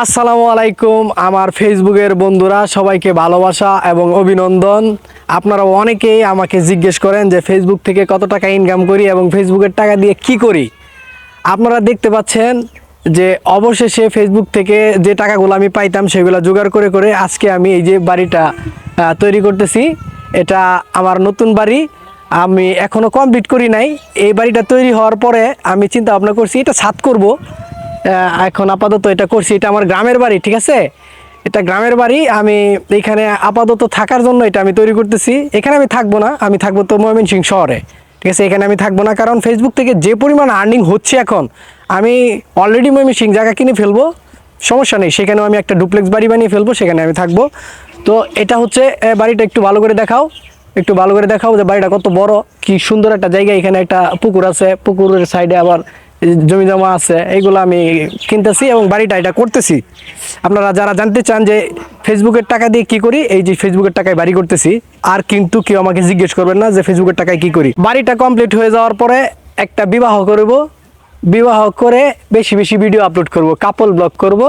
আসসালামু আলাইকুম আমার ফেসবুকের বন্ধুরা, সবাইকে ভালোবাসা এবং অভিনন্দন। আপনারা অনেকেই আমাকে জিজ্ঞেস করেন যে ফেসবুক থেকে কত টাকা ইনকাম করি এবং ফেসবুকের টাকা দিয়ে কি করি। আপনারা দেখতে পাচ্ছেন যে অবশেষে ফেসবুক থেকে যে টাকাগুলো আমি পাইতাম সেগুলো জোগাড় করে করে আজকে আমি এই যে বাড়িটা তৈরি করতেছি। এটা আমার নতুন বাড়ি, আমি এখনও কমপ্লিট করি নাই। এই বাড়িটা তৈরি হওয়ার পরে আমি চিন্তা ভাবনা করছি এটা ছাদ করব। এখন আপাতত এটা করছি, এটা আমার গ্রামের বাড়ি, ঠিক আছে। এটা গ্রামের বাড়ি, আমি এইখানে আপাতত থাকার জন্য এটা আমি তৈরি করতেছি। এখানে আমি থাকবো না, আমি থাকবো তো ময়মনসিংহ শহরে, ঠিক আছে। এখানে আমি থাকবো না, কারণ ফেসবুক থেকে যে পরিমাণ আর্নিং হচ্ছে এখন, আমি অলরেডি ময়মনসিংহ জায়গা কিনে ফেলবো, সমস্যা নেই। সেখানেও আমি একটা ডুপ্লেক্স বাড়ি বানিয়ে ফেলবো, সেখানে আমি থাকবো। তো এটা হচ্ছে বাড়িটা একটু ভালো করে দেখাও, একটু ভালো করে দেখাও যে বাড়িটা কত বড়, কি সুন্দর একটা জায়গা। এখানে একটা পুকুর আছে, পুকুরের সাইডে আবার জমি জমা আছে, এইগুলো আমি কিনতেছি এবং বাড়িটা এটা করতেছি। আপনারা যারা জানতে চান যে ফেসবুকের টাকা দিয়ে কি করি, এই যে ফেসবুকের টাকায় বাড়ি করতেছি। আর কিন্তু কেউ আমাকে জিজ্ঞেস করবেন না যে ফেসবুকের টাকায় কি করি। বাড়িটা কমপ্লিট হয়ে যাওয়ার পরে একটা বিবাহ করব, বিবাহ করে বেশি বেশি ভিডিও আপলোড করব, কাপল ব্লগ করব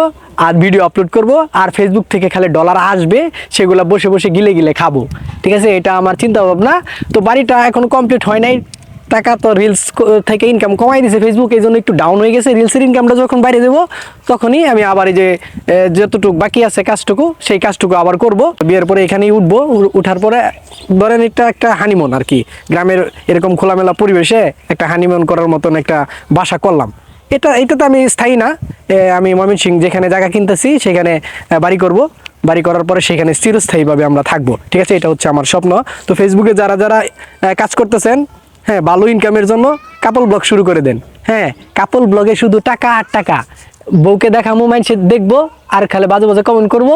আর ভিডিও আপলোড করব। আর ফেসবুক থেকে খালি ডলার আসবে, সেগুলো বসে বসে গিলে গিলে খাবো, ঠিক আছে। এটা আমার চিন্তা ভাবনা। তো বাড়িটা এখনো কমপ্লিট হয় নাই, টাকা তো রিলস থেকে ইনকাম কমাই দিয়েছে ফেসবুক, এই জন্য একটু ডাউন হয়ে গেছে। রিলসের ইনকামটা যখন বাইরে দেবো তখনই আমি আবার এই যে যতটুকু বাকি আছে কাজটুকু, সেই কাজটুকু আবার করব। বিয়ের পরে এখানেই উঠবো, উঠার পরে ধরেন এটা একটা হানিমুন আর কি, গ্রামের এরকম খোলামেলা পরিবেশে একটা হানিমুন করার মতন একটা বাসা করলাম। এটা তো আমি স্থায়ী না, আমি ময়মনসিংহ যেখানে জায়গা কিনতেছি সেখানে বাড়ি করব। বাড়ি করার পরে সেখানে চিরস্থায়ীভাবে আমরা থাকবো, ঠিক আছে। এটা হচ্ছে আমার স্বপ্ন। তো ফেসবুকে যারা যারা কাজ করতেছেন, হ্যাঁ, ভালো ইনকামের জন্য কাপল ব্লগ শুরু করে দেন। হ্যাঁ, কাপল ব্লগে শুধু টাকা আর টাকা, বউকে দেখামো, মানুষে দেখবো আর খালি বাজে বাজে কমেন্ট করবো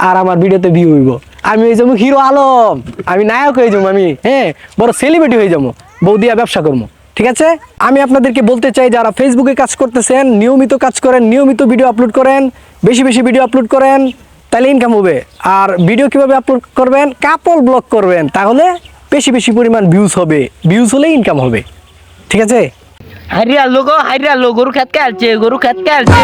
আর আমার ভিডিওতে ভিউ হইব। আমি হয়ে যাবো হিরো আলম, আমি নায়ক হয়ে যাবো, আমি বড় সেলিব্রিটি হয়ে যাবো, বউ দিয়া ব্যবসা করবো, ঠিক আছে। আমি আপনাদেরকে বলতে চাই, যারা ফেসবুকে কাজ করতেছেন নিয়মিত কাজ করেন, নিয়মিত ভিডিও আপলোড করেন, বেশি বেশি ভিডিও আপলোড করেন, তাহলে ইনকাম হবে। আর ভিডিও কিভাবে আপলোড করবেন? কাপল ব্লগ করবেন, তাহলে বেশি বেশি পরিমাণ ভিউজ হবে, ভিউজ হলে ইনকাম হবে, ঠিক আছে। হাইরিয়া লোক গরু খেত কে আলছে, গরু খেত কে আলছে।